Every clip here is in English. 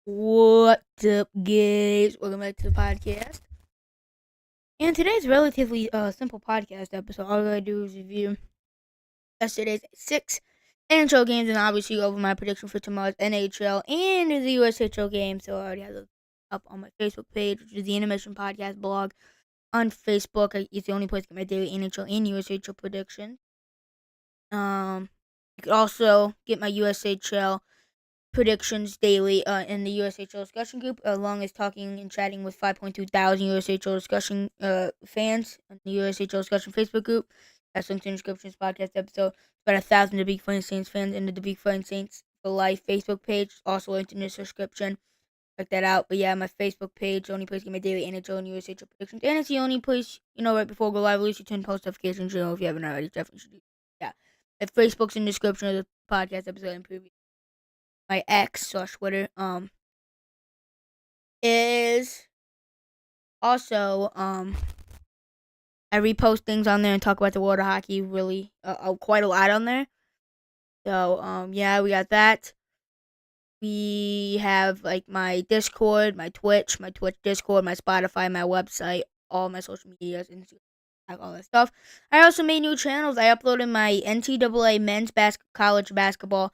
What's up, guys? Welcome back to the podcast. And today's relatively simple podcast episode. All I gotta do is review yesterday's 6 NHL games and obviously go over my prediction for tomorrow's NHL and the USHL game. So I already have it up on my Facebook page, which is the Intermission Podcast blog on Facebook. It's the only place to get my daily NHL and USHL predictions. You could also get my USHL predictions daily in the USHL discussion group, along as talking and chatting with 5.2 thousand USHL discussion fans in the USHL discussion Facebook group. That's linked in the description of this podcast episode. About 1,000 The Big Fun Saints fans in the Big Fun Saints for Life Facebook page, also linked in the description. Check that out. But yeah, my Facebook page, the only place to get my daily NHL and USHL predictions, and it's the only place, right before I go live, at least you turn post notifications. If you haven't already, definitely should do. Yeah, the Facebook's in the description of the podcast episode and preview. My ex/Twitter is also I repost things on there and talk about the world of hockey really quite a lot on there. So yeah, we got that. We have like my Discord, my Twitch Discord, my Spotify, my website, all my social medias, and all that stuff. I also made new channels. I uploaded my NCAA men's college basketball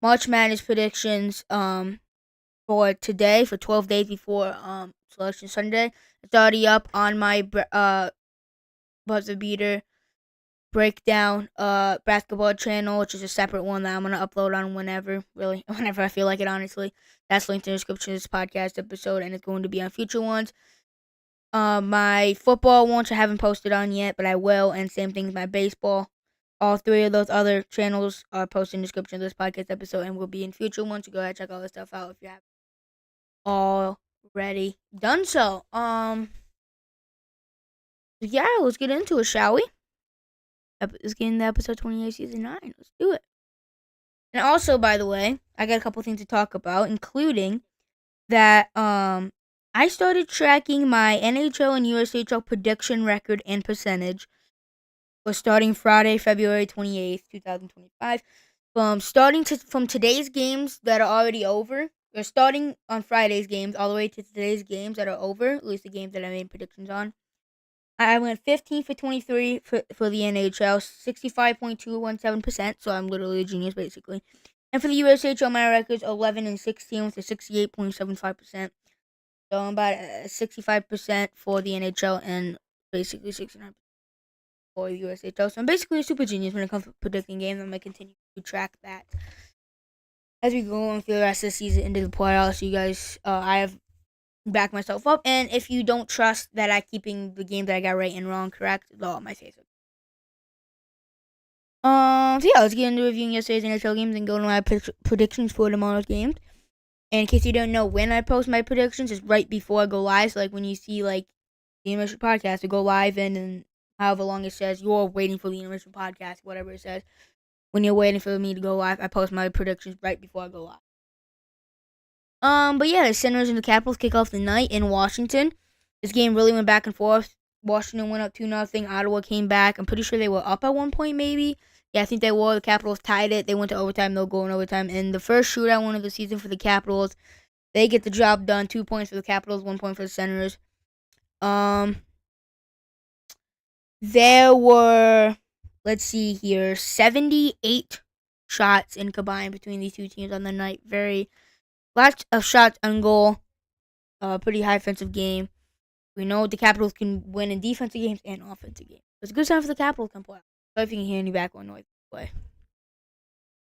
March Madness predictions for today, for 12 days before Selection Sunday. It's already up on my buzzer beater breakdown basketball channel, which is a separate one that I'm gonna upload on whenever I feel like it. Honestly, that's linked in the description of this podcast episode, and it's going to be on future ones. My football ones I haven't posted on yet, but I will, and same thing with my baseball. All three of those other channels are posted in the description of this podcast episode and will be in future ones. So go ahead, check all this stuff out if you have already done so. Yeah, let's get into it, shall we? Let's get into episode 28, season 9. Let's do it. And also, by the way, I got a couple things to talk about, including that I started tracking my NHL and USHL prediction record and percentage. Was starting Friday, February 28th, 2025. From today's games that are already over. We're starting on Friday's games all the way to today's games that are over, at least the games that I made predictions on. I went 15 for 23 for the NHL, 65.217%, so I'm literally a genius, basically. And for the USHL, my record's 11 and 16 with a 68.75%. So I'm about 65% for the NHL and basically 69% for the USHL. So I'm basically a super genius when it comes to predicting games. I'm going to continue to track that as we go on through the rest of the season into the playoffs. You guys, I have back myself up, and if you don't trust that I'm keeping the game that I got right and wrong correct, it's all on my Facebook. So yeah, let's get into reviewing yesterday's NHL games and go to my predictions for tomorrow's games. And in case you don't know when I post my predictions, it's right before I go live. So like when you see like the Intermission Podcast to go live and however long it says you're waiting for the Intermission Podcast, whatever it says. When you're waiting for me to go live, I post my predictions right before I go live. But yeah, the Senators and the Capitals kick off the night in Washington. This game really went back and forth. Washington went up 2-0. Ottawa came back. I'm pretty sure they were up at one point, maybe. Yeah, I think they were. The Capitals tied it. They went to overtime. They'll go in overtime. And the first shootout one of the season for the Capitals. They get the job done. 2 points for the Capitals, 1 point for the Senators. There were, let's see here, 78 shots in combined between these two teams on the night. Lots of shots on goal. Pretty high offensive game. We know the Capitals can win in defensive games and offensive games. It's a good sign for the Capitals to play. So if you can hear any background noise, play.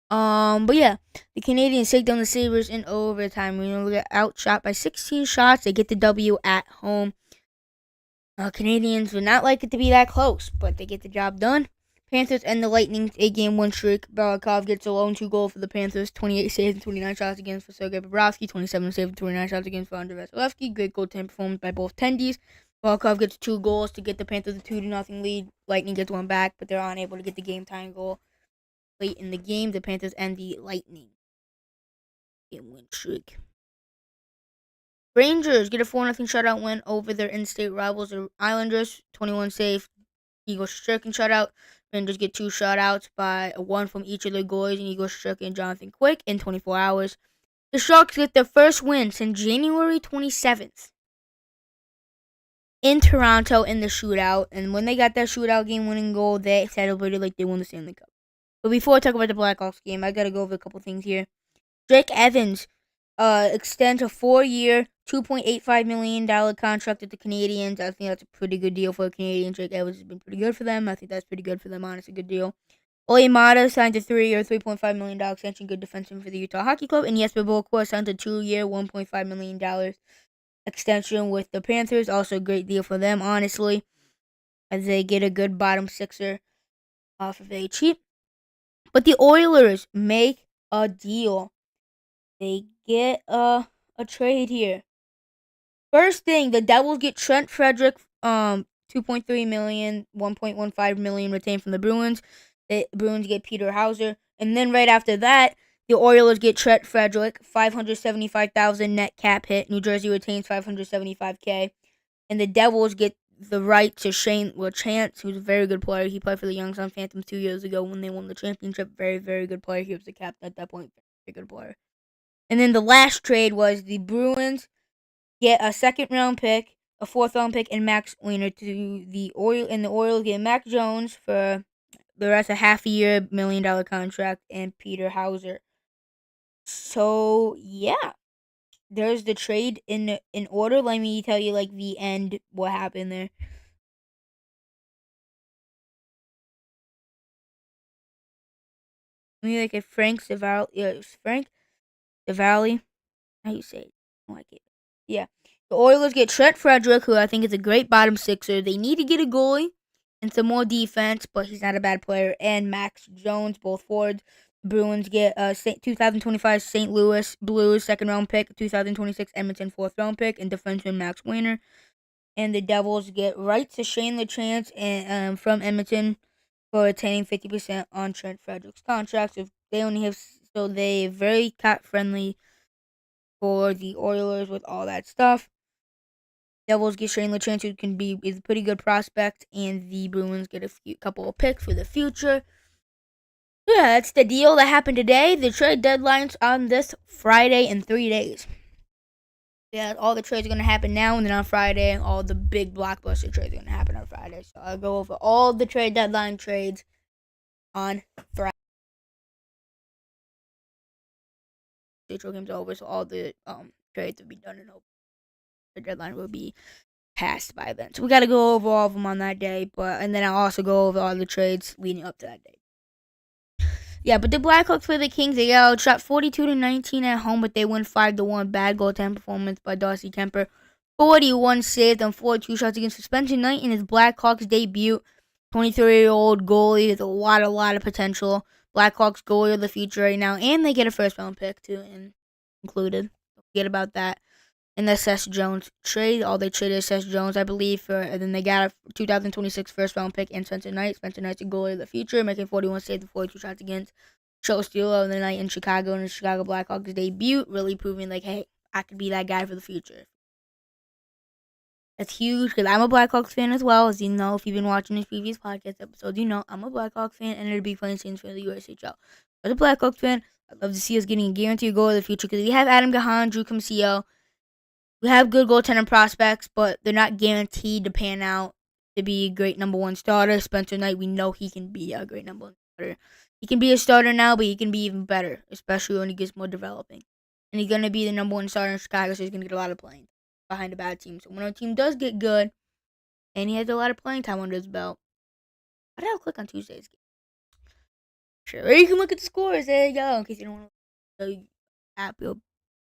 But yeah, the Canadians take down the Sabres in overtime. We know they get outshot by 16 shots. They get the W at home. Canadians would not like it to be that close, but they get the job done. Panthers and the Lightning's 8-game win streak. Barakov gets a lone 2 goal for the Panthers. 28 saves and 29 shots against for Sergei Bobrovsky. 27 saves and 29 shots against for Andrei Vasilevsky. Great goaltending performance by both tendies. Barakov gets 2 goals to get the Panthers a 2-0 lead. Lightning gets 1 back, but they're unable to get the game-tying goal late in the game. The Panthers and the Lightning game win streak. Rangers get a 4-0 shutout win over their in-state rivals, the Islanders. 21 save, Igor Shesterkin shutout. Rangers get 2 shutouts by 1 from each of their goalies, and Igor Shesterkin and Jonathan Quick in 24 hours. The Sharks get their first win since January 27th in Toronto in the shootout. And when they got that shootout game-winning goal, they celebrated like they won the Stanley Cup. But before I talk about the Blackhawks game, I gotta go over a couple things here. Drake Evans extends a 4-year, $2.85 million contract with the Canadiens. I think that's a pretty good deal for the Canadiens. Drake Evans has been pretty good for them. I think that's pretty good for them. Honestly, good deal. Ole Mata signed a 3-year, $3.5 million extension. Good defenseman for the Utah Hockey Club. And Jesper Boquist signed a 2-year, $1.5 million extension with the Panthers. Also a great deal for them, honestly, as they get a good bottom sixer off of very cheap. But the Oilers make a deal. They get a trade here. First thing, the Devils get Trent Frederick, $2.3 million, $1.15 million retained from the Bruins. The Bruins get Peter Hauser, and then right after that, the Oilers get Trent Frederick, $575,000 net cap hit. New Jersey retains $575K, and the Devils get the right to Chance, who's a very good player. He played for the Youngstown Phantoms 2 years ago when they won the championship. Very, very good player. He was the captain at that point. Very good player. And then the last trade was the Bruins get a second-round pick, a fourth-round pick, and Max Wiener to the Oilers. And the Oilers get Mac Jones for the rest of half-a-year, $1 million contract, and Peter Hauser. So, yeah. There's the trade in order. Let me tell you, like, the end, what happened there. Let me look at Frank Savali. Yeah, it was Frank Savali. How you say it? Oh, I can't. Yeah. The Oilers get Trent Frederick, who I think is a great bottom sixer. They need to get a goalie and some more defense, but he's not a bad player. And Max Jones, both forwards. Bruins get 2025 St. Louis Blues second-round pick, 2026 Edmonton fourth-round pick, and defenseman Max Wiener. And the Devils get right to Shane LeChance and from Edmonton for retaining 50% on Trent Frederick's contract. So they only have they very cap friendly for the Oilers with all that stuff. Devils get Shane LeChance, who is a pretty good prospect, and the Bruins get a couple of picks for the future. Yeah, that's the deal that happened today. The trade deadline's on this Friday in 3 days. Yeah, all the trades are going to happen now, and then on Friday, all the big blockbuster trades are going to happen on Friday. So I'll go over all the trade deadline trades on Friday. The trade game's over, so all the trades will be done and over. The deadline will be passed by then. So we got to go over all of them on that day, and then I'll also go over all the trades leading up to that day. Yeah, but the Blackhawks play the Kings. They got shot 42-19 at home, but they win 5-1. Bad goaltending performance by Darcy Kemper. 41 saved on 42 shots against suspension night in his Blackhawks debut. 23-year-old goalie with a lot of potential. Blackhawks goalie of the future right now, and they get a first-round pick too, included. Don't forget about that. In the Seth Jones trade, all they traded is Seth Jones, I believe, and then they got a 2026 first-round pick and Spencer Knight. Spencer Knight's a goalie of the future, making 41 saves and 42 shots against. Show steal of the night in Chicago in the Chicago Blackhawks debut, really proving like, hey, I could be that guy for the future. That's huge because I'm a Blackhawks fan as well. As you know, if you've been watching these previous podcast episodes, you know I'm a Blackhawks fan and it'll be playing scenes for the USHL. As a Blackhawks fan, I'd love to see us getting a guaranteed goal in the future because we have Adam Gahan, Drew Comcio. We have good goaltending prospects, but they're not guaranteed to pan out to be a great number one starter. Spencer Knight, we know he can be a great number one starter. He can be a starter now, but he can be even better, especially when he gets more developing. And he's going to be the number one starter in Chicago, so he's going to get a lot of playing behind a bad team. So when our team does get good, and he has a lot of playing time under his belt, why did I click on Tuesday's game? Sure, or you can look at the scores. There you go, in case you don't want to the app, your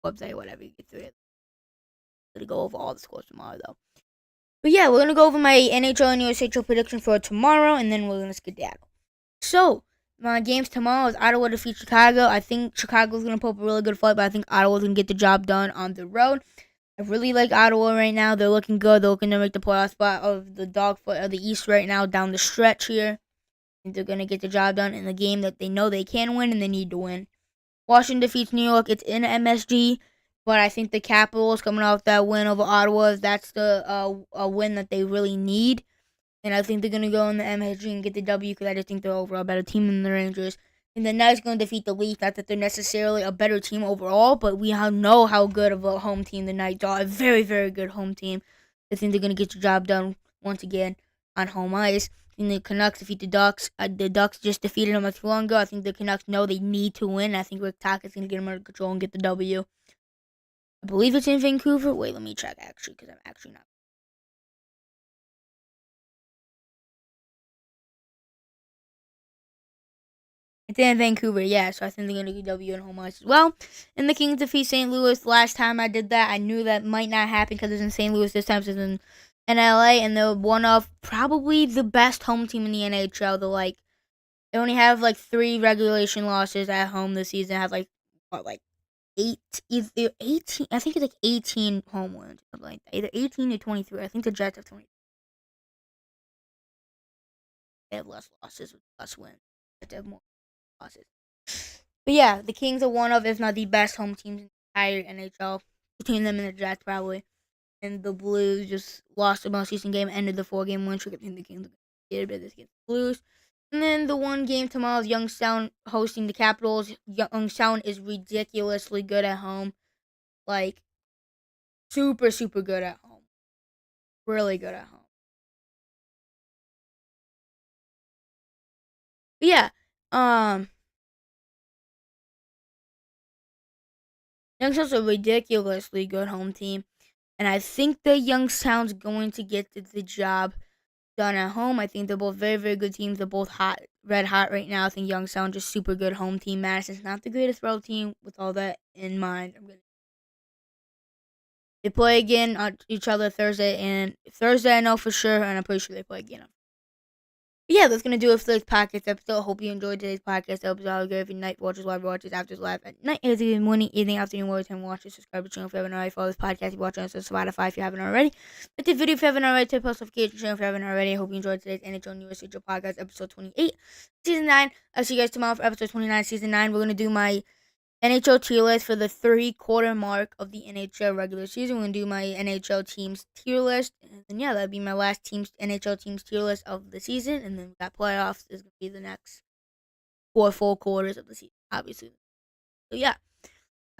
website, whatever. You get through it. I'm going to go over all the scores tomorrow, though. But yeah, we're going to go over my NHL and USHL predictions for tomorrow, and then we're going to skedaddle. So, my games tomorrow is Ottawa defeat Chicago. I think Chicago's going to put up a really good fight, but I think Ottawa's going to get the job done on the road. I really like Ottawa right now. They're looking good. They're looking to make the playoff spot of the dogfoot of the East right now down the stretch here. And they're going to get the job done in the game that they know they can win and they need to win. Washington defeats New York. It's in MSG, but I think the Capitals coming off that win over Ottawa, that's the a win that they really need. And I think they're going to go in the MSG and get the W because I just think they're overall a better team than the Rangers. And the Knights going to defeat the Leafs. Not that they're necessarily a better team overall, but we know how good of a home team the Knights are. A very, very good home team. I think they're going to get the job done once again on home ice. I think the Canucks defeat the Ducks. The Ducks just defeated them not too long ago. I think the Canucks know they need to win. I think Rick Tocchet is going to get them under control and get the W. I believe it's in Vancouver. Wait, let me check actually, because I'm actually not. It's in Vancouver, yeah, so I think they're going to get W in home ice as well. And the Kings defeat St. Louis. Last time I did that, I knew that might not happen because it's in St. Louis. This time it's in LA, and they're one of probably the best home team in the NHL. They only have like 3 regulation losses at home this season. Have like, what, like 18, I think it's like 18 home wins, something like that. Either 18 or 23. I think the Jets have 20. They have less losses with less wins. They have more losses. But yeah, the Kings are one of, if not the best home teams in the entire NHL. Between them and the Jets, probably. And the Blues just lost the most recent game, ended the 4-game win streak. I think the Kings are going to get this against the Blues. And then the one game tomorrow is Youngstown hosting the Capitals. Youngstown is ridiculously good at home. Like, super, super good at home. Really good at home. But yeah, Youngstown's a ridiculously good home team. And I think that Youngstown's going to get the job done at home. I think they're both very, very good teams. They're both hot, red hot right now. I think Youngstown just super good home team. Madison's not the greatest road team. With all that in mind, they play again on each other Thursday. And Thursday, I know for sure, and I'm pretty sure they play again. But yeah, that's gonna do it for this podcast episode. Hope you enjoyed today's podcast episode. I'll give you night watches, live watches, after live at night, morning, evening, afternoon, whatever time you watch it. Subscribe to the channel if you haven't already. Follow this podcast if you watch it on Spotify if you haven't already. Like the video if you haven't already. Turn post notification channel if you haven't already. I hope you enjoyed today's NHL and USHL podcast episode 28, season 9. I'll see you guys tomorrow for episode 29, season 9. We're gonna do my NHL tier list for the 3-quarter mark of the NHL regular season. We're going to do my NHL teams tier list. And then, yeah, that'll be my last NHL teams tier list of the season. And then that playoffs is going to be the next 4 full quarters of the season, obviously. So, yeah,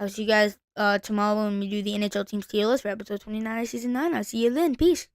I'll see you guys tomorrow when we do the NHL teams tier list for episode 29 of season 9. I'll see you then. Peace.